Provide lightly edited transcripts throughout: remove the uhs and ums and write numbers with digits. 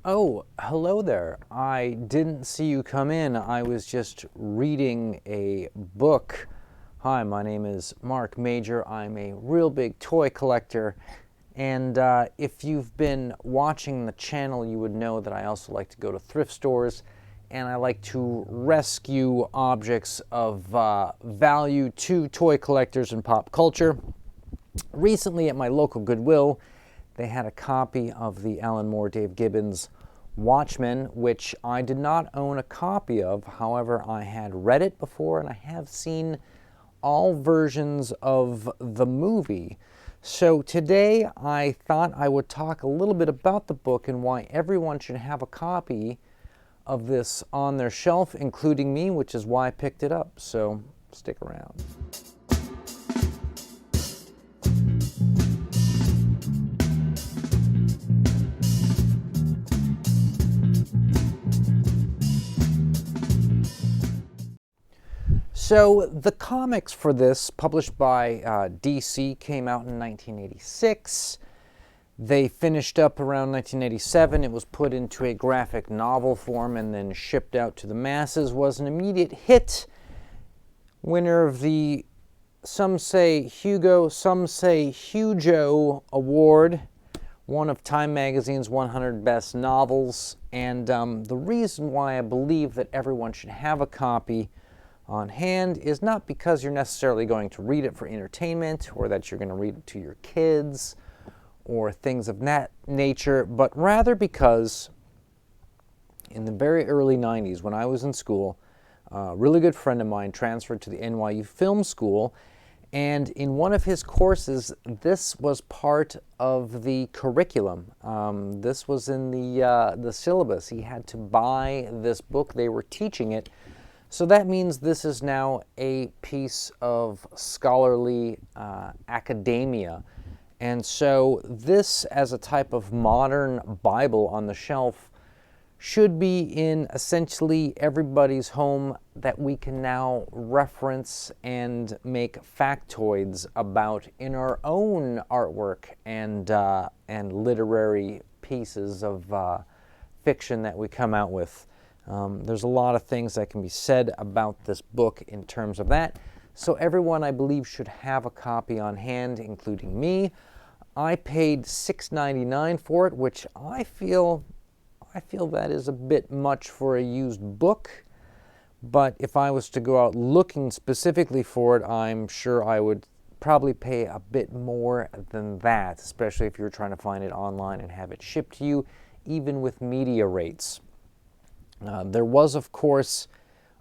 Oh, hello there. I didn't see you come in. I was just reading a book. Hi, my name is Mark Major. I'm a real big toy collector. And if you've been watching the channel, you would know that I also like to go to thrift stores and I like to rescue objects of value to toy collectors and pop culture. Recently at my local Goodwill, they had a copy of the Alan Moore, Dave Gibbons WATCHMEN, which I did not own a copy of. However, I had read it before and I have seen all versions of the movie. So today I thought I would talk a little bit about the book and why everyone should have a copy of this on their shelf, including me, which is why I picked it up. So stick around. So the comics for this, published by DC, came out in 1986. They finished up around 1987. It was put into a graphic novel form and then shipped out to the masses. Was an immediate hit. Winner of the, some say Hugo, some say Hugo Award. One of Time Magazine's 100 Best Novels. And the reason why I believe that everyone should have a copy on hand is not because you're necessarily going to read it for entertainment or that you're going to read it to your kids or things of that nature, but rather because in the very early 90s when I was in school, a really good friend of mine transferred to the NYU Film School, and in one of his courses this was part of the curriculum. This was in the syllabus. He had to buy this book. They were teaching it. So that means this is now a piece of scholarly academia. And so this, as a type of modern Bible on the shelf, should be in essentially everybody's home that we can now reference and make factoids about in our own artwork and literary pieces of fiction that we come out with. There's a lot of things that can be said about this book in terms of that. So everyone, I believe, should have a copy on hand, including me. I paid $6.99 for it, which I feel that is a bit much for a used book. But if I was to go out looking specifically for it, I'm sure I would probably pay a bit more than that, especially if you're trying to find it online and have it shipped to you, even with media rates. There was, of course,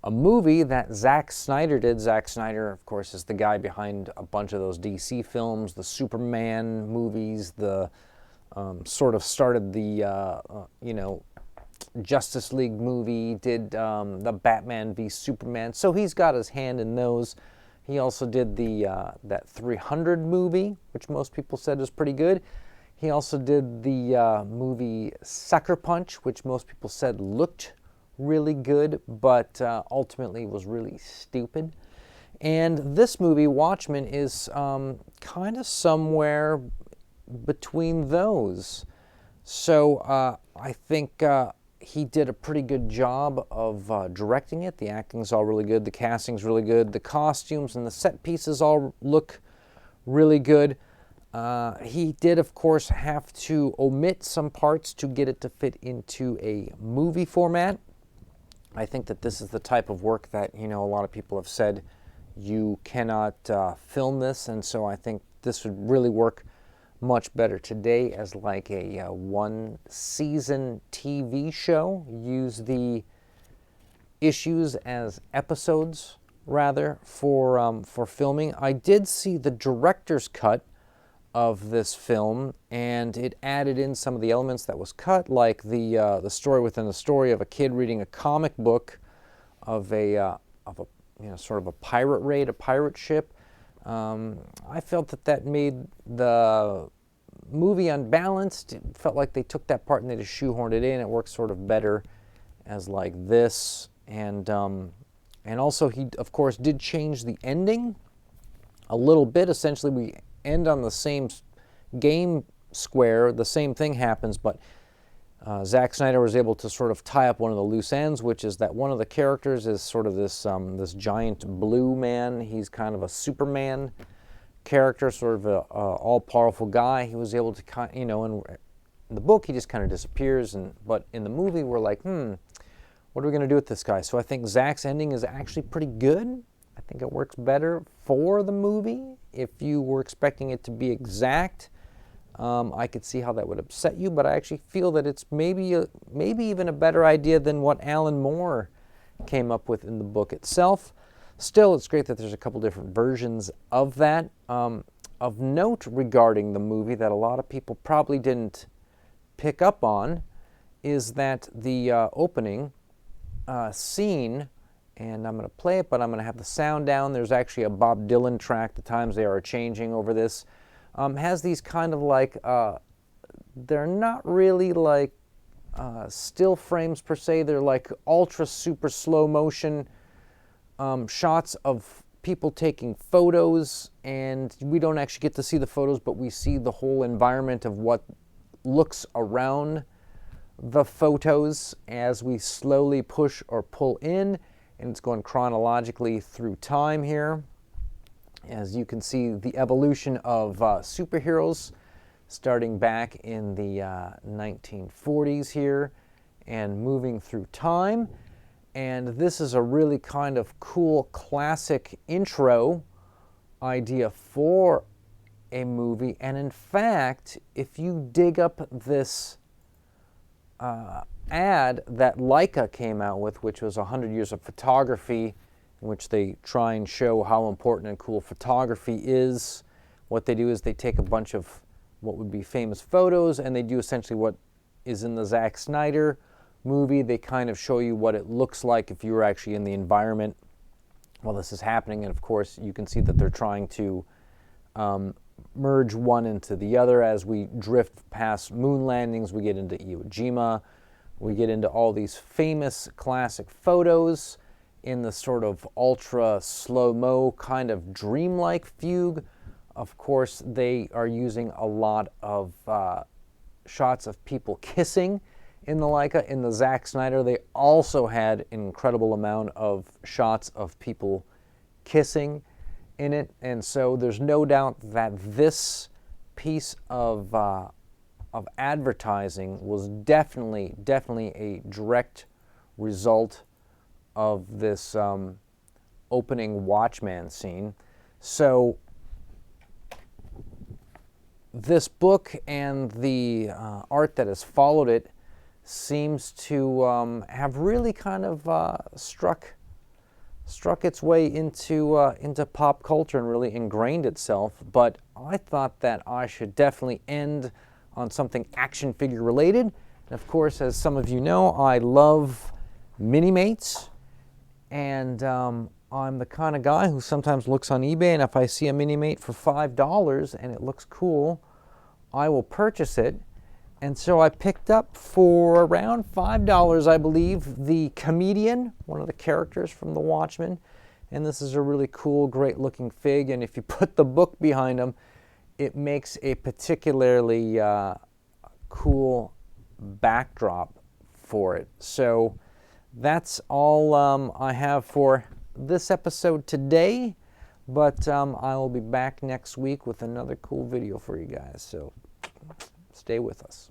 a movie that Zack Snyder did. Zack Snyder, of course, is the guy behind a bunch of those DC films, the Superman movies, the sort of started the, Justice League movie, did the Batman v Superman. So he's got his hand in those. He also did that 300 movie, which most people said was pretty good. He also did the movie Sucker Punch, which most people said looked really good, but ultimately was really stupid. And this movie, Watchmen, is kind of somewhere between those. So I think he did a pretty good job of directing it. The acting's all really good. The casting's really good. The costumes and the set pieces all look really good. He did, of course, have to omit some parts to get it to fit into a movie format. I think that this is the type of work that, a lot of people have said you cannot film this, and so I think this would really work much better today as like a one-season TV show. Use the issues as episodes, rather, for filming. I did see the director's cut of this film, and it added in some of the elements that was cut, like the story within the story of a kid reading a comic book of a sort of a pirate raid, a pirate ship. I felt that made the movie unbalanced. It felt like they took that part and they just shoehorned it in. It works sort of better as like this, and also he, of course, did change the ending a little bit. Essentially, we end on the same game square, the same thing happens, but Zack Snyder was able to sort of tie up one of the loose ends, which is that one of the characters is sort of this this giant blue man. He's kind of a Superman character, sort of a all-powerful guy. He was able to, you know, in the book he just kind of disappears, but in the movie we're like, what are we going to do with this guy? So I think Zack's ending is actually pretty good. I think it works better for the movie. If you were expecting it to be exact, I could see how that would upset you, but I actually feel that it's maybe even a better idea than what Alan Moore came up with in the book itself. Still, it's great that there's a couple different versions of that. Of note regarding the movie that a lot of people probably didn't pick up on is that the opening scene, and I'm going to play it, but I'm going to have the sound down. There's actually a Bob Dylan track, The Times They Are Changing, over this. Has these kind of like, they're not really like still frames per se, they're like ultra super slow motion shots of people taking photos, and we don't actually get to see the photos, but we see the whole environment of what looks around the photos as we slowly push or pull in, and it's going chronologically through time here. As you can see, the evolution of superheroes starting back in the 1940s here and moving through time. And this is a really kind of cool classic intro idea for a movie. And in fact, if you dig up this ad that Leica came out with, which was 100 years of photography, in which they try and show how important and cool photography is. What they do is they take a bunch of what would be famous photos, and they do essentially what is in the Zack Snyder movie. They kind of show you what it looks like if you were actually in the environment while this is happening. And of course, you can see that they're trying to merge one into the other. As we drift past moon landings, we get into Iwo Jima, we get into all these famous classic photos in the sort of ultra slow-mo kind of dreamlike fugue. Of course, they are using a lot of shots of people kissing in the Leica. In the Zack Snyder, they also had an incredible amount of shots of people kissing in it. And so there's no doubt that this piece of advertising was definitely a direct result of this opening Watchman scene. So this book and the art that has followed it seems to have really kind of struck its way into pop culture and really ingrained itself. But I thought that I should definitely end on something action figure related. And of course, as some of you know, I love Mini-Mates. And I'm the kind of guy who sometimes looks on eBay, and if I see a Mini-Mate for $5 and it looks cool, I will purchase it. And so I picked up for around $5, I believe, the Comedian, one of the characters from the Watchmen. And this is a really cool, great looking fig. And if you put the book behind him, it makes a particularly cool backdrop for it. So that's all I have for this episode today, but I will be back next week with another cool video for you guys, so stay with us.